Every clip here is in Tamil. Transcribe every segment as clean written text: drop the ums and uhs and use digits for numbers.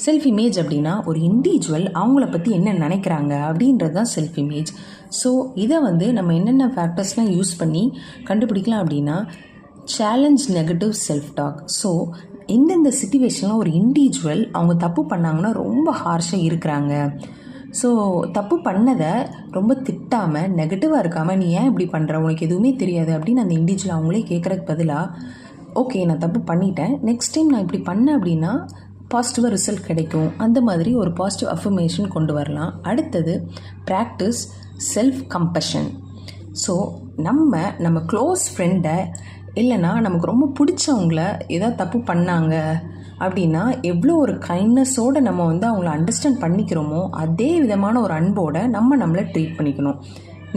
செல்ஃப் இமேஜ் அப்படின்னா ஒரு இண்டிவிஜுவல் அவங்கள பற்றி என்ன நினைக்கிறாங்க அப்படின்றது தான் செல்ஃப் இமேஜ். ஸோ இதை நம்ம என்னென்ன ஃபேக்டர்ஸ்லாம் யூஸ் பண்ணி கண்டுபிடிக்கலாம் அப்படின்னா, challenge negative self talk. So எந்தெந்த சிச்சுவேஷனில் ஒரு இண்டிவிஜுவல் அவங்க தப்பு பண்ணாங்கன்னா ரொம்ப ஹார்ஷாக இருக்கிறாங்க, ஸோ தப்பு பண்ணதை ரொம்ப திட்டாமல் நெகட்டிவாக இருக்காமல், நீ ஏன் இப்படி பண்ணுற, உனக்கு எதுவுமே தெரியாது அப்படின்னு அந்த இண்டிவிஜுவல் அவங்களே கேட்குறதுக்கு பதிலாக, ஓகே நான் தப்பு பண்ணிட்டேன், நெக்ஸ்ட் டைம் நான் இப்படி பண்ணேன் அப்படின்னா பாசிட்டிவாக ரிசல்ட் கிடைக்கும், அந்த மாதிரி ஒரு பாசிட்டிவ் அஃபர்மேஷன் கொண்டு வரலாம். அடுத்தது ப்ராக்டிஸ் செல்ஃப் கம்பஷன். ஸோ நம்ம க்ளோஸ் ஃப்ரெண்டை இல்லைன்னா நமக்கு ரொம்ப பிடிச்சவங்கள ஏதாவது தப்பு பண்ணாங்க அப்படின்னா எவ்வளோ ஒரு கைண்ட்னஸோடு நம்ம அவங்கள அண்டர்ஸ்டாண்ட் பண்ணிக்கிறோமோ அதே விதமான ஒரு அன்போடு நம்மளை ட்ரீட் பண்ணிக்கணும்.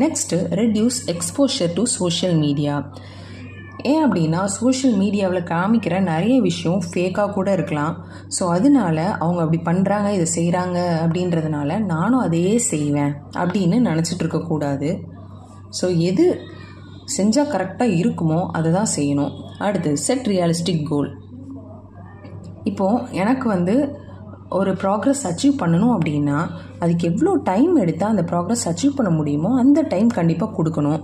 Next reduce exposure to social media. ஏன் அப்படின்னா சோஷியல் மீடியாவில் காமிக்கிற நிறைய விஷயம் ஃபேக்காக கூட இருக்கலாம். ஸோ அதனால அவங்க அப்படி பண்ணுறாங்க, இதை செய்கிறாங்க அப்படின்றதுனால நானும் அதையே செய்வேன் அப்படின்னு நினச்சிட்டு இருக்கக்கூடாது. ஸோ எது செஞ்சால் கரெக்டாக இருக்குமோ அதை தான் செய்யணும். அடுத்து செட் ரியலிஸ்டிக் கோல். இப்போது எனக்கு ஒரு ப்ராக்ரஸ் அச்சீவ் பண்ணணும் அப்படின்னா அதுக்கு எவ்வளோ டைம் எடுத்தால் அந்த ப்ராக்ரஸ் அச்சீவ் பண்ண முடியுமோ அந்த டைம் கண்டிப்பாக கொடுக்கணும்.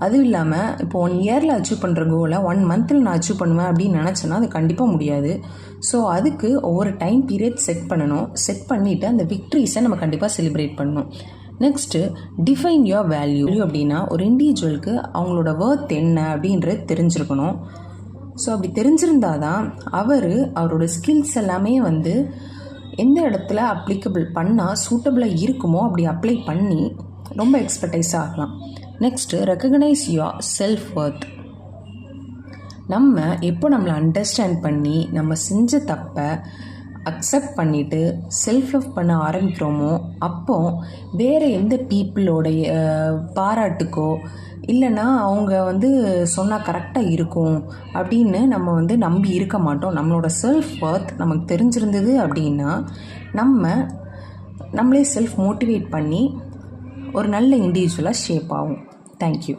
அதுவும் இல்லாமல் இப்போ 1 இயரில் அச்சீவ் பண்ணுற கோலை 1 மந்தில் நான் அச்சீவ் பண்ணுவேன் அப்படின்னு நினச்சேன்னா அது கண்டிப்பாக முடியாது. ஸோ அதுக்கு ஒவ்வொரு டைம் பீரியட் செட் பண்ணணும். செட் பண்ணிவிட்டு அந்த விக்ட்ரிஸை நம்ம கண்டிப்பாக செலிப்ரேட் பண்ணணும். Next define your value. அப்படின்னா ஒரு இண்டிவிஜுவலுக்கு அவங்களோட ஒர்த் என்ன அப்படின்றது தெரிஞ்சிருக்கணும். ஸோ அப்படி தெரிஞ்சிருந்தால் தான் அவரோட ஸ்கில்ஸ் எல்லாமே எந்த இடத்துல அப்ளிகபிள் பண்ணால் சூட்டபிளாக இருக்குமோ அப்படி அப்ளை பண்ணி ரொம்ப எக்ஸ்பர்டைஸ் ஆகலாம். Next recognise your self worth. எப்போ நம்மளை அண்டர்ஸ்டாண்ட் பண்ணி நம்ம செஞ்ச தப்பை அக்செப்ட் பண்ணிவிட்டு செல்ஃப் லவ் பண்ண ஆரம்பிக்கிறோமோ அப்போ வேறு எந்த பீப்புளோடைய பாராட்டுக்கோ இல்லைன்னா அவங்க சொன்னால் கரெக்டாக இருக்கும் அப்படின்னு நம்ம நம்பி இருக்க மாட்டோம். நம்மளோட செல்ஃப் ஒர்த் நமக்கு தெரிஞ்சிருந்தது அப்படின்னா நம்மளே செல்ஃப் மோட்டிவேட் பண்ணி ஒரு நல்ல இண்டிவிஜுவலாக ஷேப் ஆகும். தேங்க்யூ.